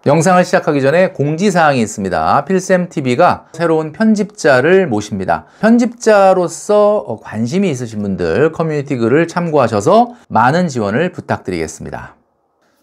영상을 시작하기 전에 공지사항이 있습니다. 필쌤TV가 새로운 편집자를 모십니다. 편집자로서 관심이 있으신 분들 커뮤니티 글을 참고하셔서 많은 지원을 부탁드리겠습니다.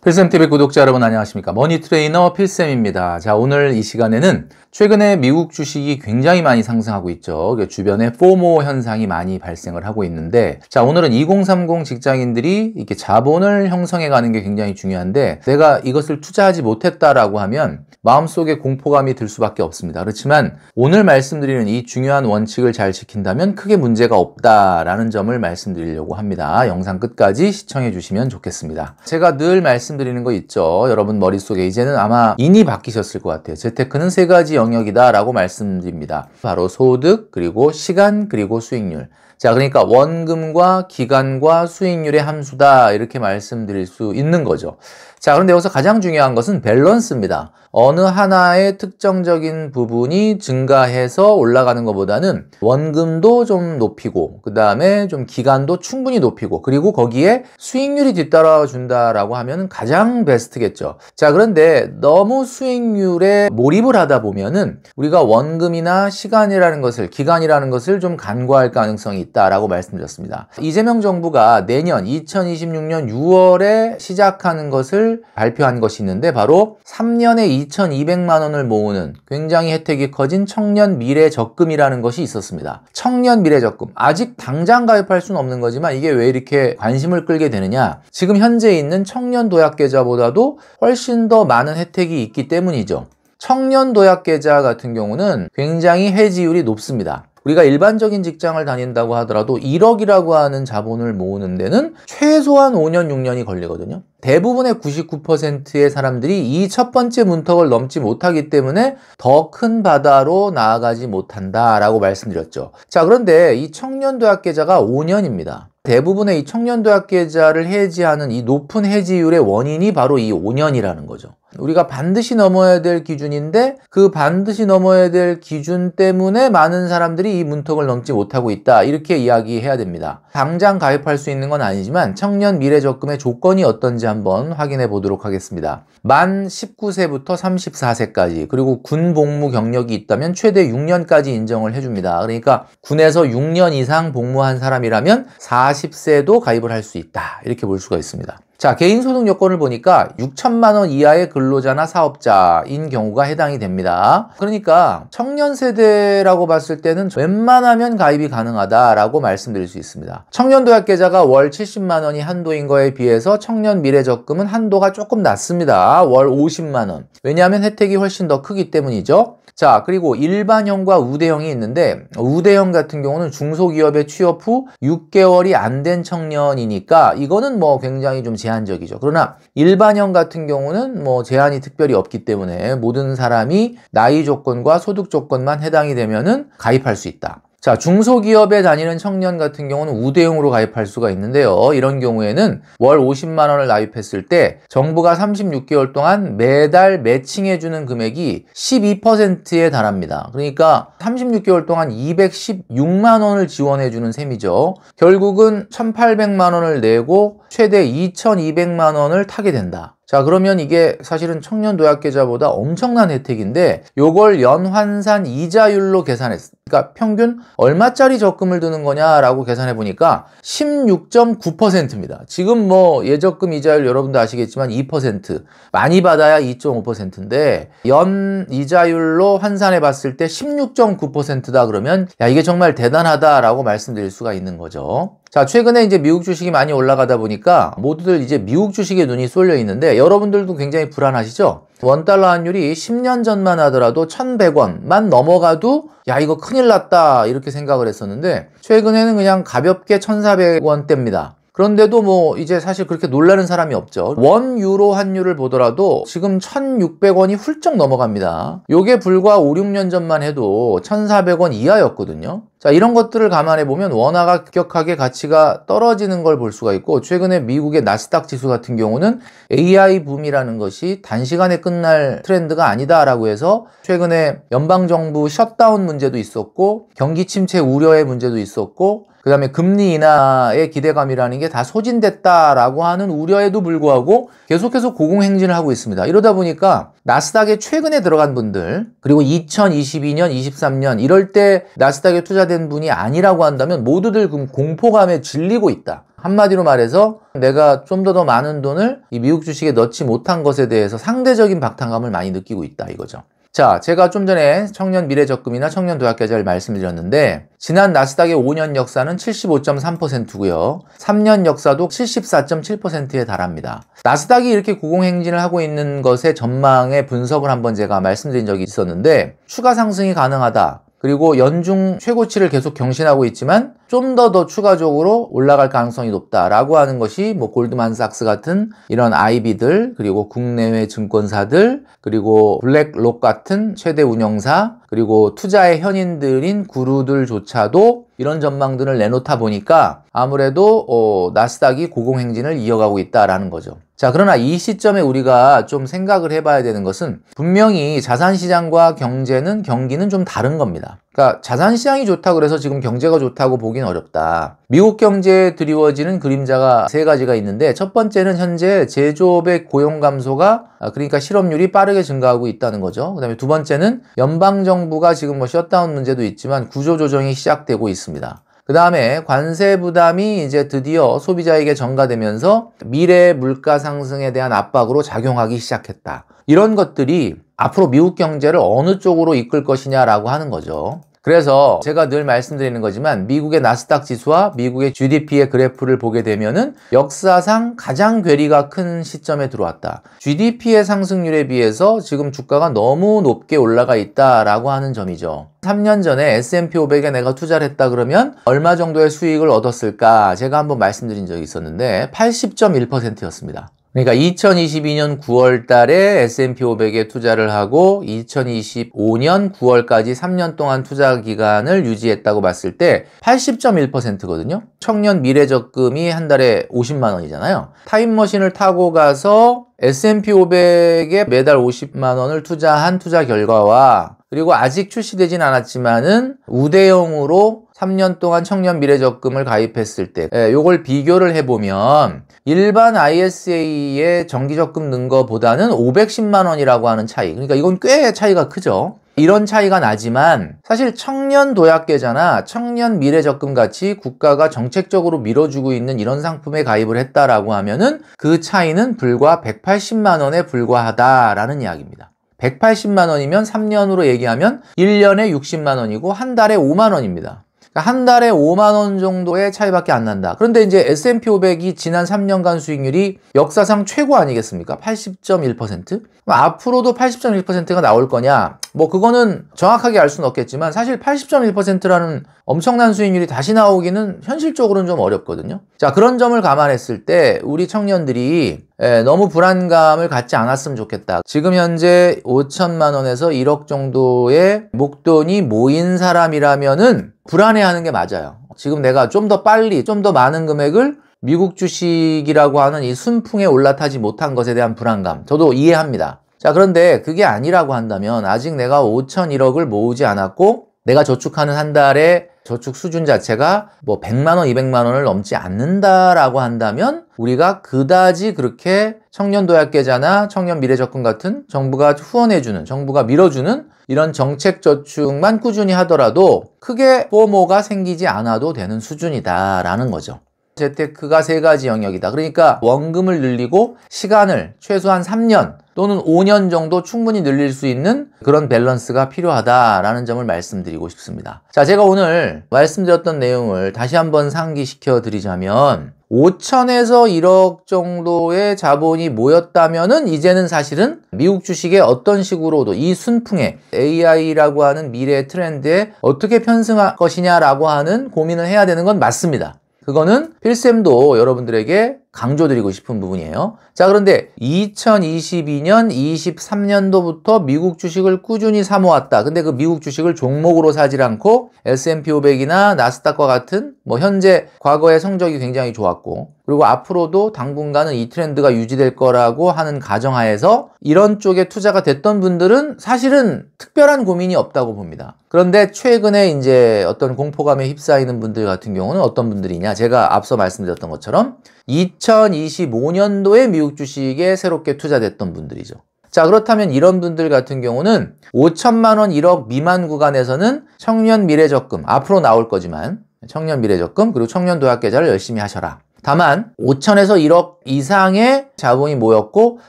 필쌤TV 구독자 여러분 안녕하십니까? 머니트레이너 필쌤입니다. 자, 오늘 이 시간에는 최근에 미국 주식이 굉장히 많이 상승하고 있죠. 주변에 포모 현상이 많이 발생을 하고 있는데, 자, 오늘은 2030 직장인들이 이렇게 자본을 형성해 가는 게 굉장히 중요한데, 내가 이것을 투자하지 못했다라고 하면 마음속에 공포감이 들 수밖에 없습니다. 그렇지만 오늘 말씀드리는 이 중요한 원칙을 잘 지킨다면 크게 문제가 없다라는 점을 말씀드리려고 합니다. 영상 끝까지 시청해 주시면 좋겠습니다. 제가 늘 말씀드리는 거 있죠. 여러분 머릿속에 이제는 아마 인이 바뀌셨을 것 같아요. 재테크는 세 가지 영역이다 라고 말씀드립니다. 바로 소득, 그리고 시간, 그리고 수익률. 자, 그러니까 원금과 기간과 수익률의 함수다 이렇게 말씀드릴 수 있는 거죠. 자, 그런데 여기서 가장 중요한 것은 밸런스입니다. 어느 하나의 특정적인 부분이 증가해서 올라가는 것보다는 원금도 좀 높이고, 그 다음에 좀 기간도 충분히 높이고, 그리고 거기에 수익률이 뒤따라 준다라고 하면 가장 베스트겠죠. 자, 그런데 너무 수익률에 몰입을 하다 보면은 우리가 원금이나 시간이라는 것을, 기간이라는 것을 좀 간과할 가능성이 있다라고 말씀드렸습니다. 이재명 정부가 내년 2026년 6월에 시작하는 것을 발표한 것이 있는데, 바로 3년에 2,200만 원을 모으는 굉장히 혜택이 커진 청년 미래 적금이라는 것이 있었습니다. 청년 미래 적금. 아직 당장 가입할 수는 없는 거지만 이게 왜 이렇게 관심을 끌게 되느냐? 지금 현재 있는 청년 도약 계좌보다도 훨씬 더 많은 혜택이 있기 때문이죠. 청년 도약 계좌 같은 경우는 굉장히 해지율이 높습니다. 우리가 일반적인 직장을 다닌다고 하더라도 1억이라고 하는 자본을 모으는 데는 최소한 5년, 6년이 걸리거든요. 대부분의 99%의 사람들이 이 첫 번째 문턱을 넘지 못하기 때문에 더 큰 바다로 나아가지 못한다라고 말씀드렸죠. 자, 그런데 이 청년도약계좌가 5년입니다. 대부분의 이 청년도약계좌를 해지하는 이 높은 해지율의 원인이 바로 이 5년이라는 거죠. 우리가 반드시 넘어야 될 기준인데 그 반드시 넘어야 될 기준 때문에 많은 사람들이 이 문턱을 넘지 못하고 있다. 이렇게 이야기해야 됩니다. 당장 가입할 수 있는 건 아니지만 청년 미래적금의 조건이 어떤지 한번 확인해 보도록 하겠습니다. 만 19세부터 34세까지, 그리고 군 복무 경력이 있다면 최대 6년까지 인정을 해줍니다. 그러니까 군에서 6년 이상 복무한 사람이라면 40세도 가입을 할 수 있다. 이렇게 볼 수가 있습니다. 자, 개인소득 요건을 보니까 6천만 원 이하의 근로자나 사업자인 경우가 해당이 됩니다. 그러니까 청년 세대라고 봤을 때는 웬만하면 가입이 가능하다라고 말씀드릴 수 있습니다. 청년도약 계좌가 월 70만 원이 한도인 거에 비해서 청년 미래적금은 한도가 조금 낮습니다. 월 50만 원. 왜냐하면 혜택이 훨씬 더 크기 때문이죠. 자, 그리고 일반형과 우대형이 있는데, 우대형 같은 경우는 중소기업에 취업 후 6개월이 안 된 청년이니까 이거는 뭐 굉장히 좀 제한적이죠. 그러나 일반형 같은 경우는 뭐 제한이 특별히 없기 때문에 모든 사람이 나이 조건과 소득 조건만 해당이 되면은 가입할 수 있다. 자, 중소기업에 다니는 청년 같은 경우는 우대형으로 가입할 수가 있는데요. 이런 경우에는 월 50만 원을 납입했을 때 정부가 36개월 동안 매달 매칭해주는 금액이 12%에 달합니다. 그러니까 36개월 동안 216만 원을 지원해주는 셈이죠. 결국은 1,800만 원을 내고 최대 2,200만 원을 타게 된다. 자, 그러면 이게 사실은 청년도약계좌보다 엄청난 혜택인데 요걸 연환산 이자율로 계산했습니다. 그러니까 평균 얼마짜리 적금을 드는 거냐라고 계산해 보니까 16.9%입니다. 지금 뭐 예적금 이자율 여러분도 아시겠지만 2%, 많이 받아야 2.5%인데 연 이자율로 환산해 봤을 때 16.9%다 그러면 야, 이게 정말 대단하다라고 말씀드릴 수가 있는 거죠. 자, 최근에 이제 미국 주식이 많이 올라가다 보니까 모두들 이제 미국 주식에 눈이 쏠려 있는데 여러분들도 굉장히 불안하시죠? 원달러 환율이 10년 전만 하더라도 1,100원만 넘어가도 야, 이거 큰일 났다 이렇게 생각을 했었는데 최근에는 그냥 가볍게 1,400원대입니다. 그런데도 뭐 이제 사실 그렇게 놀라는 사람이 없죠. 원 유로 환율을 보더라도 지금 1,600원이 훌쩍 넘어갑니다. 요게 불과 5, 6년 전만 해도 1,400원 이하였거든요. 자, 이런 것들을 감안해 보면 원화가 급격하게 가치가 떨어지는 걸 볼 수가 있고, 최근에 미국의 나스닥 지수 같은 경우는 AI 붐이라는 것이 단시간에 끝날 트렌드가 아니다라고 해서 최근에 연방정부 셧다운 문제도 있었고 경기 침체 우려의 문제도 있었고 그 다음에 금리 인하의 기대감이라는 게 다 소진됐다라고 하는 우려에도 불구하고 계속해서 고공행진을 하고 있습니다. 이러다 보니까 나스닥에 최근에 들어간 분들, 그리고 2022년, 23년 이럴 때 나스닥에 투자된 분이 아니라고 한다면 모두들 공포감에 질리고 있다. 한마디로 말해서 내가 좀 더 많은 돈을 이 미국 주식에 넣지 못한 것에 대해서 상대적인 박탈감을 많이 느끼고 있다 이거죠. 자, 제가 좀 전에 청년 미래적금이나 청년 도약계좌를 말씀드렸는데 지난 나스닥의 5년 역사는 75.3%고요. 3년 역사도 74.7%에 달합니다. 나스닥이 이렇게 고공행진을 하고 있는 것의 전망의 분석을 한번 제가 말씀드린 적이 있었는데 추가 상승이 가능하다. 그리고 연중 최고치를 계속 경신하고 있지만 좀 더 추가적으로 올라갈 가능성이 높다라고 하는 것이 뭐 골드만삭스 같은 이런 IB들, 그리고 국내외 증권사들, 그리고 블랙록 같은 최대 운영사, 그리고 투자의 현인들인 구루들조차도 이런 전망들을 내놓다 보니까 아무래도 나스닥이 고공행진을 이어가고 있다라는 거죠. 자, 그러나 이 시점에 우리가 좀 생각을 해봐야 되는 것은 분명히 자산시장과 경기는 좀 다른 겁니다. 그러니까 자산시장이 좋다고 그래서 지금 경제가 좋다고 보긴 어렵다. 미국 경제에 드리워지는 그림자가 세 가지가 있는데 첫 번째는 현재 제조업의 고용 감소가 그러니까 실업률이 빠르게 증가하고 있다는 거죠. 그 다음에 두 번째는 연방정부가 지금 뭐 셧다운 문제도 있지만 구조조정이 시작되고 있습니다. 그 다음에 관세 부담이 이제 드디어 소비자에게 전가되면서 미래 물가 상승에 대한 압박으로 작용하기 시작했다. 이런 것들이 앞으로 미국 경제를 어느 쪽으로 이끌 것이냐라고 하는 거죠. 그래서 제가 늘 말씀드리는 거지만 미국의 나스닥 지수와 미국의 GDP의 그래프를 보게 되면은 역사상 가장 괴리가 큰 시점에 들어왔다. GDP의 상승률에 비해서 지금 주가가 너무 높게 올라가 있다라고 하는 점이죠. 3년 전에 S&P 500에 내가 투자를 했다 그러면 얼마 정도의 수익을 얻었을까? 제가 한번 말씀드린 적이 있었는데 80.1%였습니다. 그러니까 2022년 9월 달에 S&P 500에 투자를 하고 2025년 9월까지 3년 동안 투자 기간을 유지했다고 봤을 때 80.1%거든요. 청년 미래적금이 한 달에 50만 원이잖아요. 타임머신을 타고 가서 S&P 500에 매달 50만 원을 투자한 투자 결과와 그리고 아직 출시되진 않았지만은 우대형으로 3년 동안 청년 미래적금을 가입했을 때 요걸 비교를 해보면 일반 ISA의 정기적금 넣은 거보다는 510만 원이라고 하는 차이. 그러니까 이건 꽤 차이가 크죠. 이런 차이가 나지만 사실 청년 도약계좌나 청년 미래적금 같이 국가가 정책적으로 밀어주고 있는 이런 상품에 가입을 했다라고 하면은 그 차이는 불과 180만 원에 불과하다라는 이야기입니다. 180만 원이면 3년으로 얘기하면 1년에 60만 원이고 한 달에 5만 원입니다. 그러니까 한 달에 5만 원 정도의 차이밖에 안 난다. 그런데 이제 S&P 500이 지난 3년간 수익률이 역사상 최고 아니겠습니까? 80.1%? 앞으로도 80.1%가 나올 거냐? 뭐 그거는 정확하게 알 수는 없겠지만 사실 80.1%라는 엄청난 수익률이 다시 나오기는 현실적으로는 좀 어렵거든요. 자, 그런 점을 감안했을 때 우리 청년들이 너무 불안감을 갖지 않았으면 좋겠다. 지금 현재 5천만 원에서 1억 정도의 목돈이 모인 사람이라면은 불안해하는 게 맞아요. 지금 내가 좀 더 빨리, 좀 더 많은 금액을 미국 주식이라고 하는 이 순풍에 올라타지 못한 것에 대한 불안감, 저도 이해합니다. 자, 그런데 그게 아니라고 한다면 아직 내가 5천 1억을 모으지 않았고 내가 저축하는 한 달에 저축 수준 자체가 뭐 100만 원, 200만 원을 넘지 않는다라고 한다면 우리가 그다지 그렇게 청년 도약계좌나 청년 미래적금 같은 정부가 후원해주는, 정부가 밀어주는 이런 정책 저축만 꾸준히 하더라도 크게 포모가 생기지 않아도 되는 수준이다라는 거죠. 재테크가 세 가지 영역이다. 그러니까 원금을 늘리고 시간을 최소한 3년 또는 5년 정도 충분히 늘릴 수 있는 그런 밸런스가 필요하다라는 점을 말씀드리고 싶습니다. 자, 제가 오늘 말씀드렸던 내용을 다시 한번 상기시켜 드리자면 5천에서 1억 정도의 자본이 모였다면은 이제는 사실은 미국 주식에 어떤 식으로도 이 순풍에 AI라고 하는 미래의 트렌드에 어떻게 편승할 것이냐라고 하는 고민을 해야 되는 건 맞습니다. 그거는 필쌤도 여러분들에게 강조드리고 싶은 부분이에요. 자, 그런데 2022년, 23년도부터 미국 주식을 꾸준히 사모았다. 근데 그 미국 주식을 종목으로 사질 않고 S&P 500이나 나스닥과 같은 현재 과거의 성적이 굉장히 좋았고, 그리고 앞으로도 당분간은 이 트렌드가 유지될 거라고 하는 가정하에서 이런 쪽에 투자가 됐던 분들은 사실은 특별한 고민이 없다고 봅니다. 그런데 최근에 이제 어떤 공포감에 휩싸이는 분들 같은 경우는 어떤 분들이냐? 제가 앞서 말씀드렸던 것처럼 2025년도에 미국 주식에 새롭게 투자됐던 분들이죠. 자, 그렇다면 이런 분들 같은 경우는 5천만 원 1억 미만 구간에서는 청년 미래적금, 앞으로 나올 거지만 청년 미래적금 그리고 청년 도약계좌를 열심히 하셔라. 다만 5천에서 1억 이상의 자본이 모였고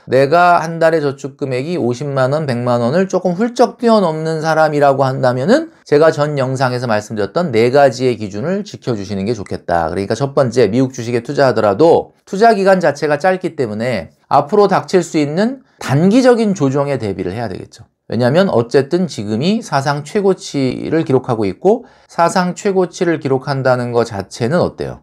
내가 한 달에 저축 금액이 50만 원, 100만 원을 조금 훌쩍 뛰어넘는 사람이라고 한다면은 제가 전 영상에서 말씀드렸던 4가지의 기준을 지켜주시는 게 좋겠다. 그러니까 첫 번째, 미국 주식에 투자하더라도 투자 기간 자체가 짧기 때문에 앞으로 닥칠 수 있는 단기적인 조정에 대비를 해야 되겠죠. 왜냐하면 어쨌든 지금이 사상 최고치를 기록하고 있고 사상 최고치를 기록한다는 것 자체는 어때요?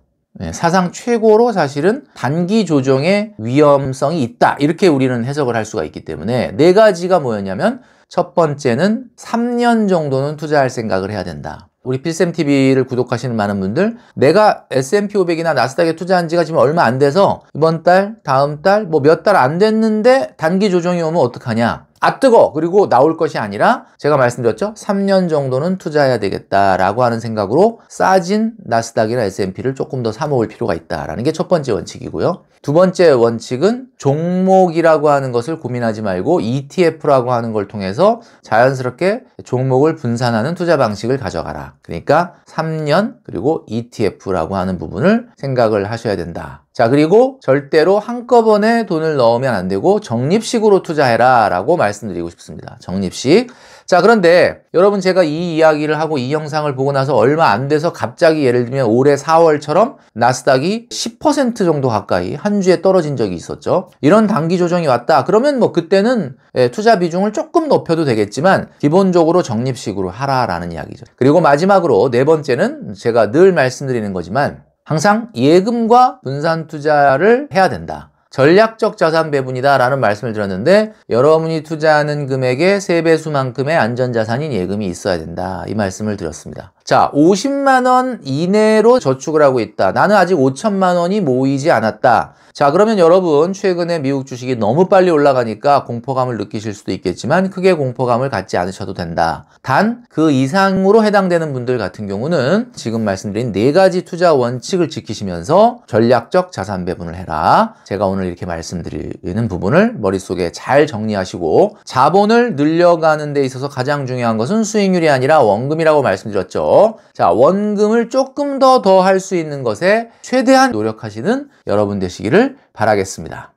사상 최고로 사실은 단기 조정의 위험성이 있다. 이렇게 우리는 해석을 할 수가 있기 때문에 4가지가 뭐였냐면 첫 번째는 3년 정도는 투자할 생각을 해야 된다. 우리 필쌤TV를 구독하시는 많은 분들, 내가 S&P 500이나 나스닥에 투자한 지가 지금 얼마 안 돼서 이번 달, 다음 달, 몇 달 안 됐는데 단기 조정이 오면 어떡하냐? 아 뜨거! 그리고 나올 것이 아니라 제가 말씀드렸죠? 3년 정도는 투자해야 되겠다라고 하는 생각으로 싸진 나스닥이나 S&P를 조금 더 사모을 필요가 있다라는 게 첫 번째 원칙이고요. 두 번째 원칙은 종목이라고 하는 것을 고민하지 말고 ETF라고 하는 걸 통해서 자연스럽게 종목을 분산하는 투자 방식을 가져가라. 그러니까 3년 그리고 ETF라고 하는 부분을 생각을 하셔야 된다. 자, 그리고 절대로 한꺼번에 돈을 넣으면 안 되고 적립식으로 투자해라 라고 말씀드리고 싶습니다. 적립식. 자, 그런데 여러분 제가 이 이야기를 하고 이 영상을 보고 나서 얼마 안 돼서 갑자기 예를 들면 올해 4월처럼 나스닥이 10% 정도 가까이 한 주에 떨어진 적이 있었죠. 이런 단기 조정이 왔다. 그러면 그때는 투자 비중을 조금 높여도 되겠지만 기본적으로 적립식으로 하라라는 이야기죠. 그리고 마지막으로 4번째는 제가 늘 말씀드리는 거지만 항상 예금과 분산 투자를 해야 된다. 전략적 자산 배분이다 라는 말씀을 드렸는데 여러분이 투자하는 금액의 3배수만큼의 안전자산인 예금이 있어야 된다. 이 말씀을 드렸습니다. 자, 50만 원 이내로 저축을 하고 있다. 나는 아직 5천만 원이 모이지 않았다. 자, 그러면 여러분 최근에 미국 주식이 너무 빨리 올라가니까 공포감을 느끼실 수도 있겠지만 크게 공포감을 갖지 않으셔도 된다. 단 그 이상으로 해당되는 분들 같은 경우는 지금 말씀드린 4가지 투자 원칙을 지키시면서 전략적 자산 배분을 해라. 제가 오늘 이렇게 말씀드리는 부분을 머릿속에 잘 정리하시고 자본을 늘려가는 데 있어서 가장 중요한 것은 수익률이 아니라 원금이라고 말씀드렸죠. 자, 원금을 조금 더 할 수 있는 것에 최대한 노력하시는 여러분 되시기를 바라겠습니다.